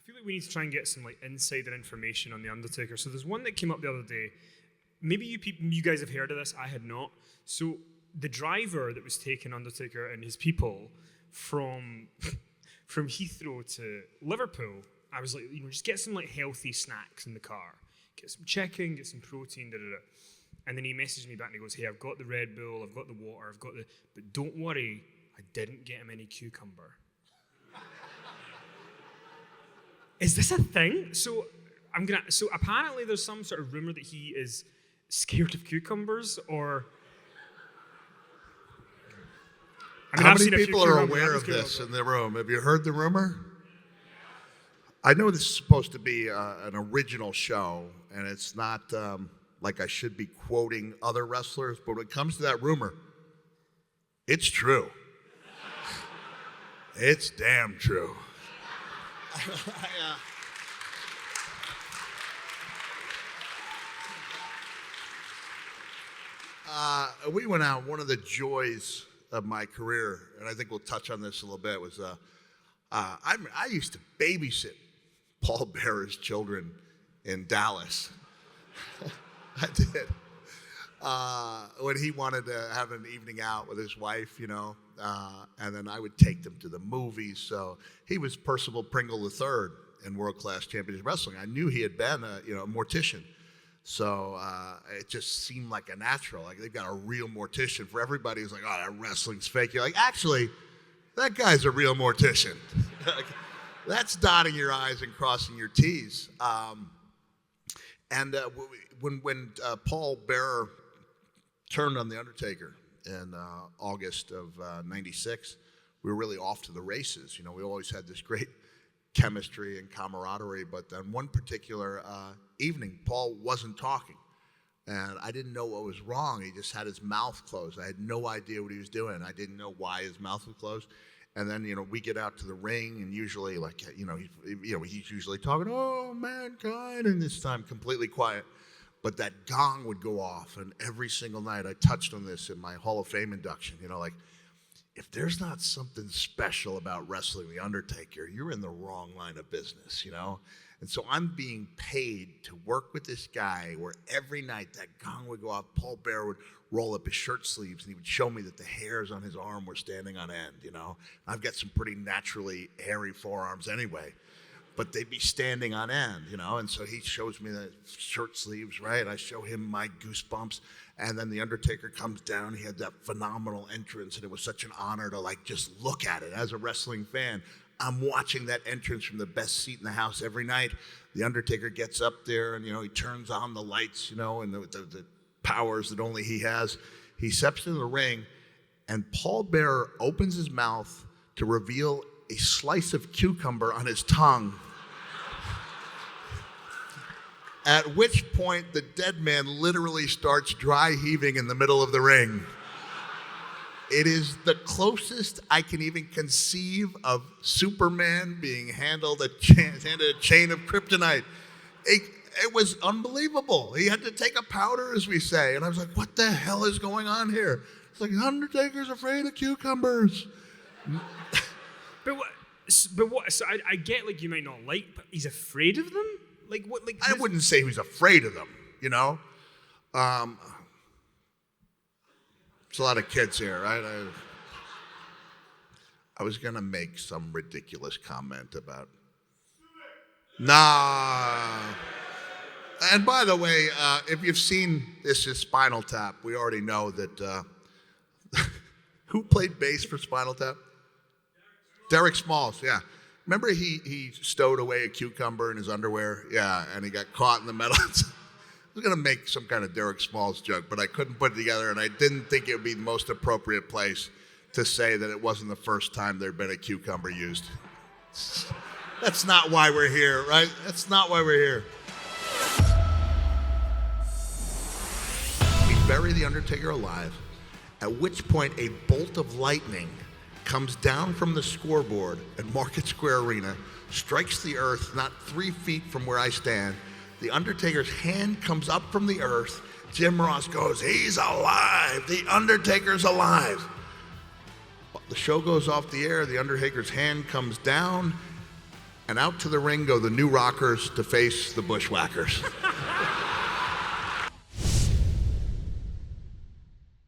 feel like we need to try and get some like insider information on the Undertaker. So there's one that came up the other day. Maybe you guys have heard of this. I had not. So the driver that was taking Undertaker and his people from Heathrow to Liverpool, I was like, just get some like healthy snacks in the car, get some chicken, get some protein, And then he messaged me back and he goes, hey, I've got the Red Bull, I've got the water, but don't worry, I didn't get him any cucumber. Is this a thing? So apparently there's some sort of rumor that he is scared of cucumbers, or how many people are aware of this in the room? Have you heard the rumor? I know this is supposed to be an original show, and it's not like I should be quoting other wrestlers, but when it comes to that rumor, it's true. It's damn true. We went out. One of the joys of my career, and I think we'll touch on this a little bit, was I used to babysit Paul Bearer's children in Dallas. I did. When he wanted to have an evening out with his wife, and then I would take them to the movies. So he was Percival Pringle III in World Class Championship Wrestling. I knew he had been a mortician. So it just seemed like a natural. Like they've got a real mortician. For everybody who's like, oh, that wrestling's fake. You're like, actually, that guy's a real mortician. That's dotting your I's and crossing your T's. When Paul Bearer turned on The Undertaker in August of '96, we were really off to the races. We always had this great chemistry and camaraderie, but then one particular evening, Paul wasn't talking, and I didn't know what was wrong. He just had his mouth closed. I had no idea what he was doing. I didn't know why his mouth was closed. And then, we get out to the ring, and usually, he's usually talking, oh, mankind, and this time completely quiet. But that gong would go off, and every single night, I touched on this in my Hall of Fame induction, if there's not something special about wrestling The Undertaker, you're in the wrong line of business, And so I'm being paid to work with this guy where every night that gong would go off, Paul Bearer would roll up his shirt sleeves and he would show me that the hairs on his arm were standing on end, I've got some pretty naturally hairy forearms anyway, but they'd be standing on end, And so he shows me the shirt sleeves, right? I show him my goosebumps. And then The Undertaker comes down. He had that phenomenal entrance, and it was such an honor to just look at it as a wrestling fan. I'm watching that entrance from the best seat in the house every night. The Undertaker gets up there, and he turns on the lights, and the powers that only he has. He steps into the ring, and Paul Bearer opens his mouth to reveal a slice of cucumber on his tongue. At which point, the dead man literally starts dry heaving in the middle of the ring. It is the closest I can even conceive of Superman being handed a chain of kryptonite. It was unbelievable. He had to take a powder, as we say. And I was like, what the hell is going on here? It's like, Undertaker's afraid of cucumbers. But what? So I get you might not like, but he's afraid of them? What? I wouldn't say he was afraid of them, There's a lot of kids here, right? I was going to make some ridiculous comment about... Nah. And by the way, if you've seen This Is Spinal Tap, we already know that... who played bass for Spinal Tap? Derek Smalls, yeah. Remember he stowed away a cucumber in his underwear? Yeah, and he got caught in the metal. I was going to make some kind of Derek Smalls joke, but I couldn't put it together, and I didn't think it would be the most appropriate place to say that it wasn't the first time there'd been a cucumber used. That's not why we're here, right? That's not why we're here. We bury The Undertaker alive, at which point a bolt of lightning comes down from the scoreboard at Market Square Arena, strikes the earth not 3 feet from where I stand. The Undertaker's hand comes up from the earth. Jim Ross goes, he's alive. The Undertaker's alive. The show goes off the air. The Undertaker's hand comes down, and out to the ring go the New Rockers to face the Bushwhackers.